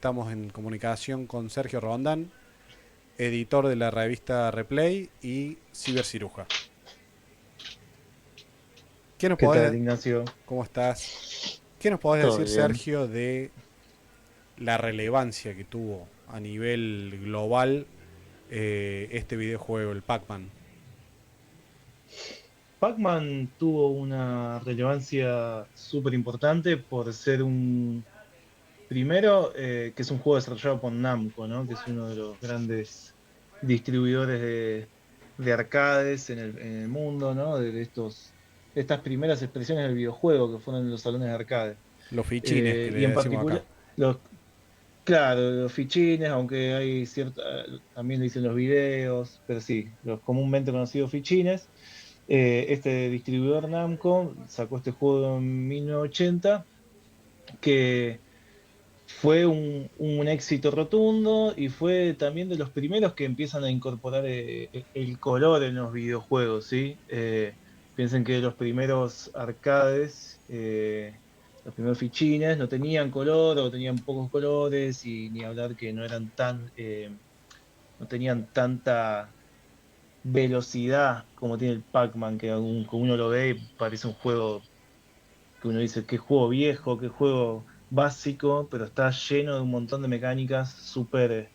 Estamos en comunicación con Sergio Rondán, editor de la revista Replay y ciberciruja. ¿Qué nos ¿Qué tal, podés, Ignacio? cómo estás? ¿Qué nos podés Todo decir, bien. Sergio, de la relevancia que tuvo a nivel global este videojuego, el Pac-Man? Pac-Man tuvo una relevancia súper importante por ser primero, que es un juego desarrollado por Namco, ¿no? Que es uno de los grandes distribuidores de arcades en el mundo, ¿no? De estas primeras expresiones del videojuego que fueron los salones de arcade. Los fichines que le Y en decimos acá. particular, claro, los fichines, aunque hay cierta, también le dicen los videos, pero sí, los comúnmente conocidos fichines. Este distribuidor Namco sacó este juego en 1980, que fue un éxito rotundo y fue también de los primeros que empiezan a incorporar el color en los videojuegos, ¿sí? Piensen que los primeros arcades, los primeros fichines no tenían color o tenían pocos colores y ni hablar que no tenían tanta velocidad como tiene el Pac-Man, que uno lo ve y parece un juego que uno dice, qué juego viejo, qué juego básico, pero está lleno de un montón de mecánicas súper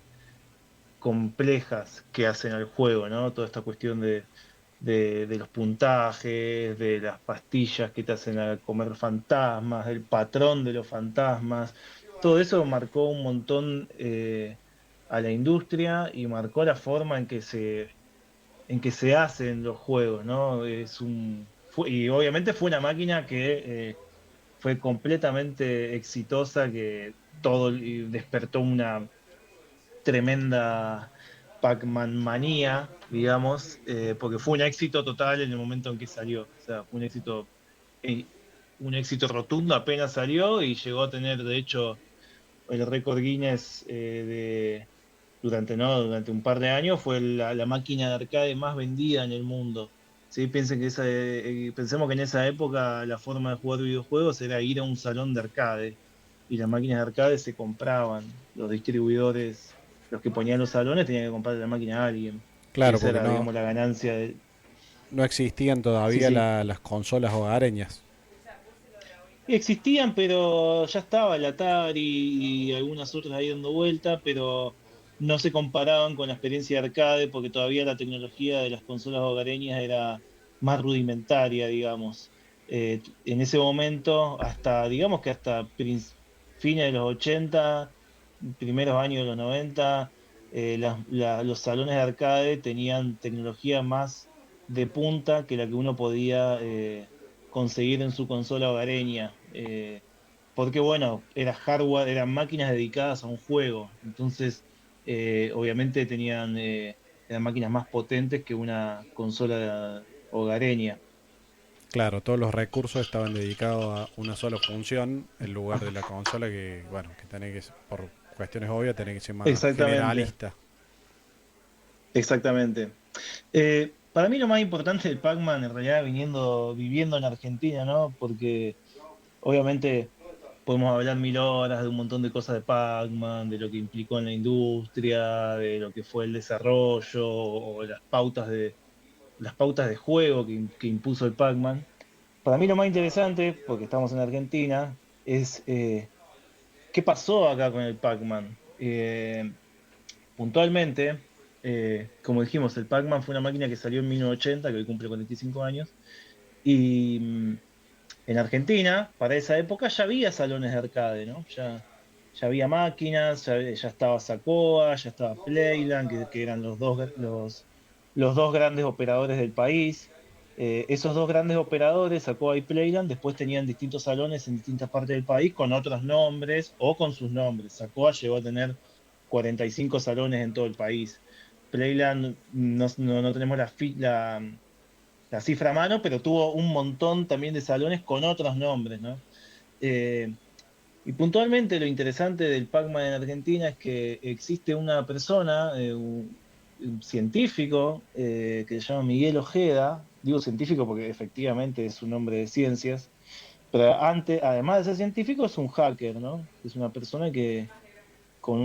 complejas que hacen al juego, ¿no? Toda esta cuestión de los puntajes, de las pastillas que te hacen a comer fantasmas, del patrón de los fantasmas. Todo eso marcó un montón a la industria y marcó la forma en que se hacen los juegos, ¿no? Y obviamente fue una máquina que fue completamente exitosa, que y despertó una tremenda Pac-Man manía, digamos, porque fue un éxito total en el momento en que salió. O sea, fue eh, un éxito rotundo apenas salió y llegó a tener, de hecho, el récord Guinness durante un par de años, fue la máquina de arcade más vendida en el mundo. ¿Sí? Pensemos que en esa época la forma de jugar videojuegos era ir a un salón de arcade y las máquinas de arcade se compraban. Los distribuidores, los que ponían los salones, tenían que comprar la máquina a alguien. Y Claro, esa porque era, digamos, la ganancia no existían Sí, todavía sí. las consolas hogareñas. Existían, pero ya estaba el Atari y algunas otras ahí dando vuelta, pero no se comparaban con la experiencia de arcade porque todavía la tecnología de las consolas hogareñas era más rudimentaria, digamos. En ese momento, digamos que hasta fines de los 80, primeros años de los 90, los salones de arcade tenían tecnología más de punta que la que uno podía conseguir en su consola hogareña. Porque bueno, era hardware, eran máquinas dedicadas a un juego. Entonces, obviamente eran máquinas más potentes que una consola hogareña. Claro, todos los recursos estaban dedicados a una sola función en lugar de la consola que, bueno, que tenía que, por cuestiones obvias, tenía que ser más Exactamente, generalista. exactamente. Para mí lo más importante del Pac-Man, en realidad, viviendo en Argentina, ¿no? Porque obviamente podemos hablar 1000 horas de un montón de cosas de Pac-Man, de lo que implicó en la industria, de lo que fue el desarrollo o las pautas de juego que impuso el Pac-Man. Para mí lo más interesante, porque estamos en Argentina, es qué pasó acá con el Pac-Man. Puntualmente, como dijimos, el Pac-Man fue una máquina que salió en 1980, que hoy cumple 45 años, y en Argentina, para esa época, ya había salones de arcade, ¿no? Ya había máquinas, ya estaba Sacoa, ya estaba Playland, que eran los dos grandes operadores del país. Esos dos grandes operadores, Sacoa y Playland, después tenían distintos salones en distintas partes del país con otros nombres o con sus nombres. Sacoa llegó a tener 45 salones en todo el país. Playland, no tenemos la cifra a mano, pero tuvo un montón también de salones con otros nombres, ¿no? Eh, y puntualmente lo interesante del Pac-Man en Argentina es que existe una persona, un científico, que se llama Miguel Ojeda. Digo científico porque efectivamente es un hombre de ciencias, pero además de ser científico, es un hacker, ¿no? Es una persona que con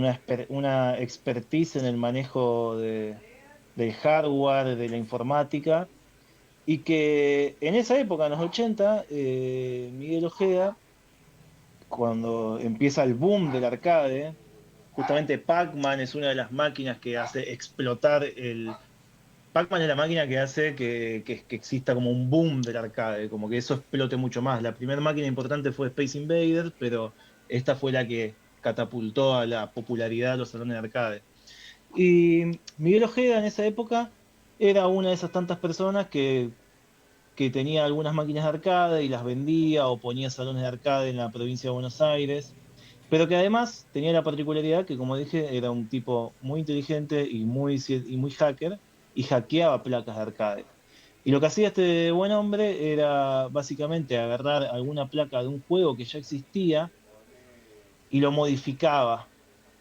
una expertise en el manejo del hardware, de la informática, y que en esa época, en los 80, Miguel Ojeda, cuando empieza el boom del arcade, justamente Pac-Man es una de las máquinas que hace explotar el... Pac-Man es la máquina que hace que exista como un boom del arcade, como que eso explote mucho más. La primera máquina importante fue Space Invaders, pero esta fue la que catapultó a la popularidad de los salones de arcade. Y Miguel Ojeda en esa época era una de esas tantas personas que tenía algunas máquinas de arcade y las vendía o ponía salones de arcade en la provincia de Buenos Aires, pero que además tenía la particularidad que, como dije, era un tipo muy inteligente y muy hacker y hackeaba placas de arcade. Y lo que hacía este buen hombre era básicamente agarrar alguna placa de un juego que ya existía y lo modificaba,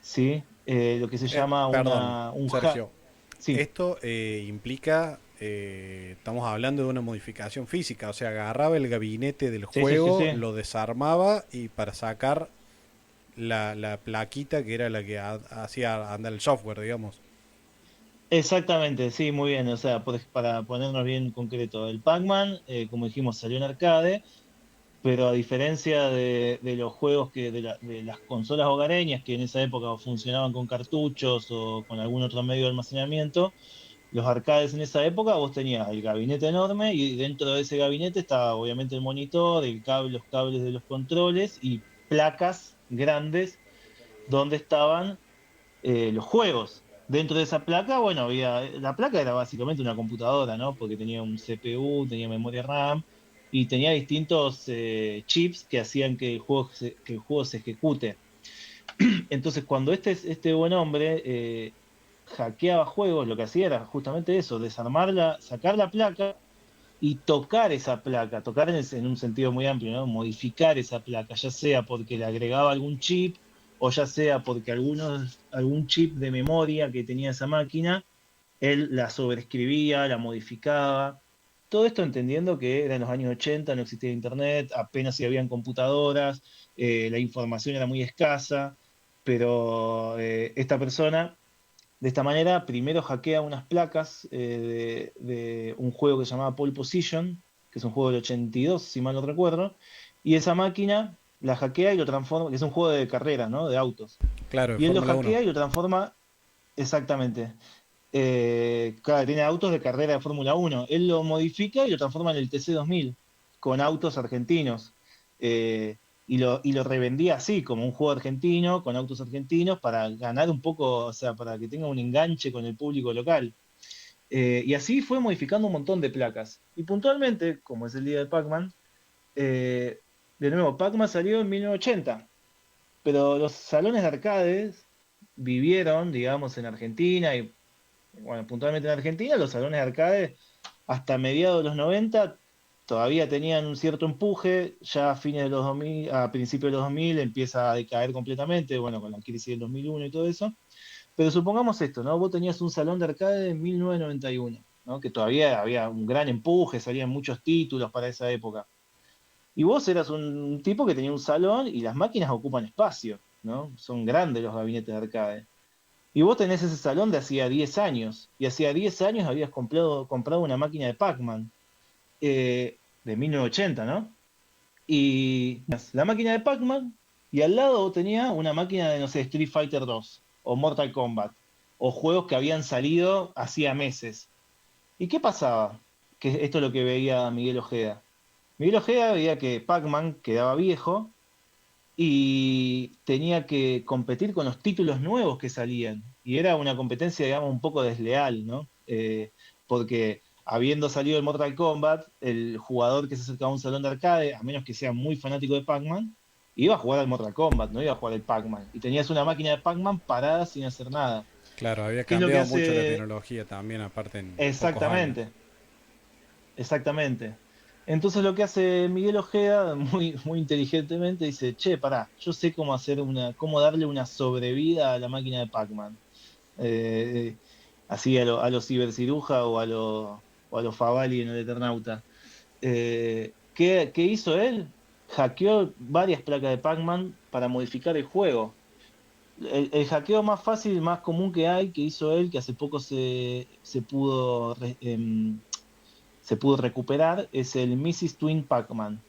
¿sí? Lo que se llama Perdón, un hack. Sergio. Sí, Esto implica, estamos hablando de una modificación física, o sea, agarraba el gabinete del sí, sí, sí, juego, sí. lo desarmaba y para sacar la plaquita que era la que hacía andar el software, digamos. Exactamente, sí, muy bien. O sea, para ponernos bien concreto, el Pac-Man, como dijimos, salió en arcade, pero a diferencia de los juegos de las consolas hogareñas que en esa época funcionaban con cartuchos o con algún otro medio de almacenamiento, los arcades en esa época vos tenías el gabinete enorme y dentro de ese gabinete estaba obviamente el monitor, los cables de los controles y placas grandes donde estaban los juegos. Dentro de esa placa, bueno, la placa era básicamente una computadora, ¿no? Porque tenía un CPU, tenía memoria RAM y tenía distintos chips que hacían que el juego se ejecute. Entonces, cuando este buen hombre hackeaba juegos, lo que hacía era justamente eso, desarmarla, sacar la placa y tocar esa placa, tocar en un sentido muy amplio, ¿no? Modificar esa placa, ya sea porque le agregaba algún chip o ya sea porque algún chip de memoria que tenía esa máquina, él la sobreescribía, la modificaba. Todo esto entendiendo que era en los años 80, no existía internet, apenas si habían computadoras, la información era muy escasa, pero esta persona de esta manera, primero hackea unas placas de un juego que se llamaba Pole Position, que es un juego del 82, si mal no recuerdo, y esa máquina la hackea y lo transforma, que es un juego de carreras, ¿no? De autos. Claro, de Y él lo Fórmula Uno. hackea y lo transforma exactamente. Claro, tiene autos de carrera de Fórmula 1. Él lo modifica y lo transforma en el TC 2000 con autos argentinos. Y lo revendía así, como un juego argentino, con autos argentinos, para ganar un poco, o sea, para que tenga un enganche con el público local. Y así fue modificando un montón de placas. Y puntualmente, como es el día de Pac-Man, eh, de nuevo, Pac-Man salió en 1980, pero los salones de arcades vivieron, digamos, en Argentina y bueno, puntualmente en Argentina, los salones de arcade hasta mediados de los 90 todavía tenían un cierto empuje, ya a fines de los 2000, a principios de los 2000 empieza a decaer completamente, bueno, con la crisis del 2001 y todo eso. Pero supongamos esto, ¿no? Vos tenías un salón de arcade en 1991, ¿no? Que todavía había un gran empuje, salían muchos títulos para esa época. Y vos eras un tipo que tenía un salón y las máquinas ocupan espacio, ¿no? Son grandes los gabinetes de arcade. Y vos tenés ese salón de hacía 10 años, y hacía 10 años habías comprado una máquina de Pac-Man, de 1980, ¿no? Y la máquina de Pac-Man, y al lado tenía una máquina de, no sé, Street Fighter 2, o Mortal Kombat, o juegos que habían salido hacía meses. ¿Y qué pasaba? Que esto es lo que veía Miguel Ojeda. Miguel Ojeda veía que Pac-Man quedaba viejo y tenía que competir con los títulos nuevos que salían. Y era una competencia, digamos, un poco desleal, ¿no? Porque habiendo salido el Mortal Kombat, el jugador que se acercaba a un salón de arcade, a menos que sea muy fanático de Pac-Man, iba a jugar al Mortal Kombat, no iba a jugar al Pac-Man. Y tenías una máquina de Pac-Man parada sin hacer nada. Claro, había ¿Qué es lo que cambiado mucho la hace tecnología también, aparte en pocos años. exactamente? Exactamente. Entonces lo que hace Miguel Ojeda, muy, muy inteligentemente, dice, che, pará, yo sé cómo darle una sobrevida a la máquina de Pac-Man. Eh, Así a lo ciberciruja o a lo Favali en el Eternauta. ¿Qué hizo él? Hackeó varias placas de Pac-Man para modificar el juego. el hackeo más fácil, más común que hay, que hizo él, que hace poco se pudo recuperar, es el Mrs. Twin Pac-Man,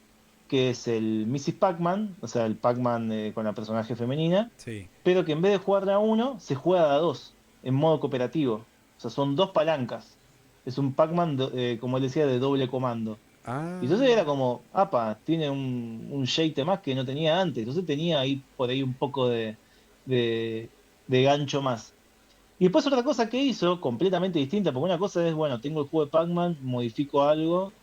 que es el Mrs. Pac-Man, o sea, el Pac-Man con la personaje femenina, Sí. pero que en vez de jugar de a uno, se juega de a dos, en modo cooperativo. O sea, son dos palancas. Es un Pac-Man, como él decía, de doble comando. Y Ah, entonces era como, apa, tiene un shake más que no tenía antes. Entonces tenía ahí por ahí un poco de, de gancho más. Y después otra cosa que hizo, completamente distinta, porque una cosa es, bueno, tengo el juego de Pac-Man, modifico algo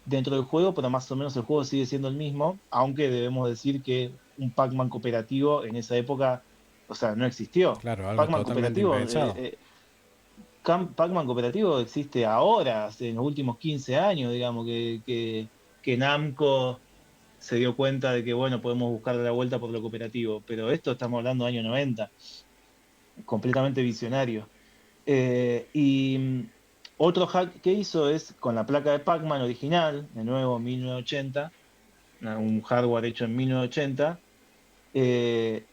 dentro del juego, pero más o menos el juego sigue siendo el mismo, aunque debemos decir que un Pac-Man cooperativo en esa época, o sea, no existió. claro, algo Pac-Man totalmente cooperativo, impensado. Pac-Man cooperativo existe ahora, en los últimos 15 años, digamos, que Namco se dio cuenta de que, bueno, podemos buscar la vuelta por lo cooperativo, pero esto estamos hablando de año 90, completamente visionario. Y otro hack que hizo es con la placa de Pac-Man original, de nuevo 1980, un hardware hecho en 1980, eh,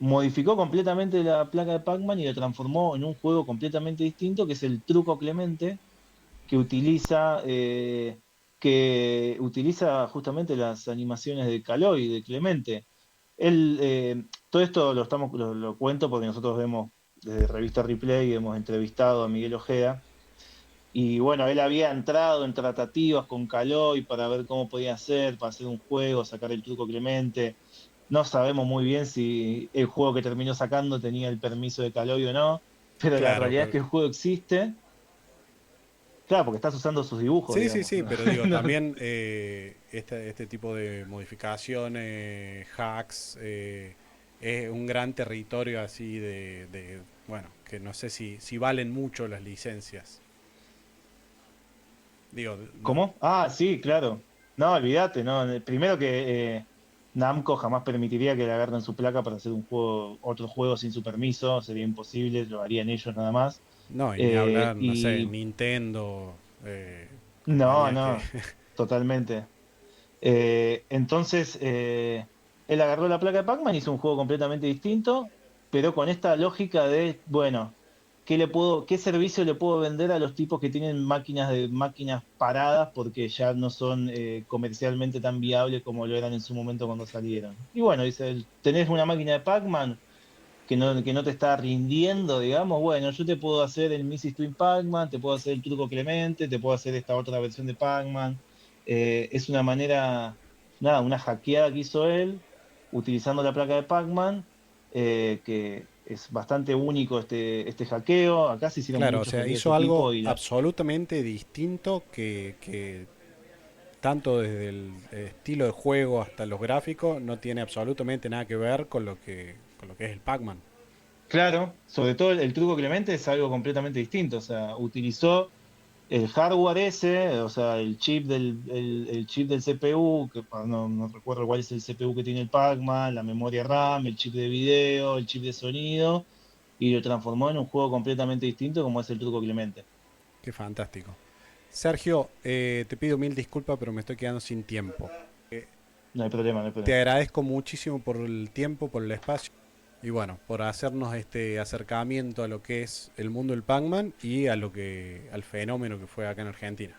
modificó completamente la placa de Pac-Man y la transformó en un juego completamente distinto, que es el Truco Clemente, que utiliza justamente las animaciones de Caloi, de Clemente. Todo esto lo cuento porque nosotros vemos desde Revista Replay, hemos entrevistado a Miguel Ojeda, y bueno, él había entrado en tratativas con Caloi para ver cómo podía hacer, para hacer un juego, sacar el truco Clemente. No sabemos muy bien si el juego que terminó sacando tenía el permiso de Caloi o no, pero la Claro, realidad es pero que el juego existe, claro, porque estás usando sus dibujos, sí, sí, digamos. sí, pero digo, No, también este tipo de modificaciones, hacks, es un gran territorio así bueno, que no sé si valen mucho las licencias. Digo, no, ¿cómo? Ah, sí, claro. No, olvídate, no. Primero que Namco jamás permitiría que le agarren su placa para hacer un juego, otro juego sin su permiso, sería imposible, lo harían ellos nada más. no, y ni hablar, no sé, Y Nintendo, no, compañías que... no, totalmente. Entonces, él agarró la placa de Pac-Man, hizo un juego completamente distinto, pero con esta lógica de, bueno, qué servicio le puedo vender a los tipos que tienen máquinas paradas porque ya no son comercialmente tan viables como lo eran en su momento cuando salieron? Y bueno, dice, él, tenés una máquina de Pac-Man que no te está rindiendo, digamos, bueno, yo te puedo hacer el Mrs. Twin Pac-Man, te puedo hacer el Truco Clemente, te puedo hacer esta otra versión de Pac-Man. Es una manera, nada, una hackeada que hizo él, utilizando la placa de Pac-Man, que es bastante único este hackeo. Acá se hicieron Claro, o muchos sea, hackeos de hizo ese algo tipo y absolutamente distinto que tanto desde el estilo de juego hasta los gráficos no tiene absolutamente nada que ver con lo que es el Pac-Man. claro, sobre todo el Truco Clemente es algo completamente distinto, o sea, utilizó el hardware ese, o sea, el chip del CPU, que no recuerdo cuál es el CPU que tiene el Pac-Man, la memoria RAM, el chip de video, el chip de sonido, y lo transformó en un juego completamente distinto como es el Truco Clemente. Qué fantástico. Sergio, te pido mil disculpas, pero me estoy quedando sin tiempo. No hay problema, no hay Te problema. agradezco muchísimo por el tiempo, por el espacio y bueno, por hacernos este acercamiento a lo que es el mundo del Pac-Man y a lo que al fenómeno que fue acá en Argentina.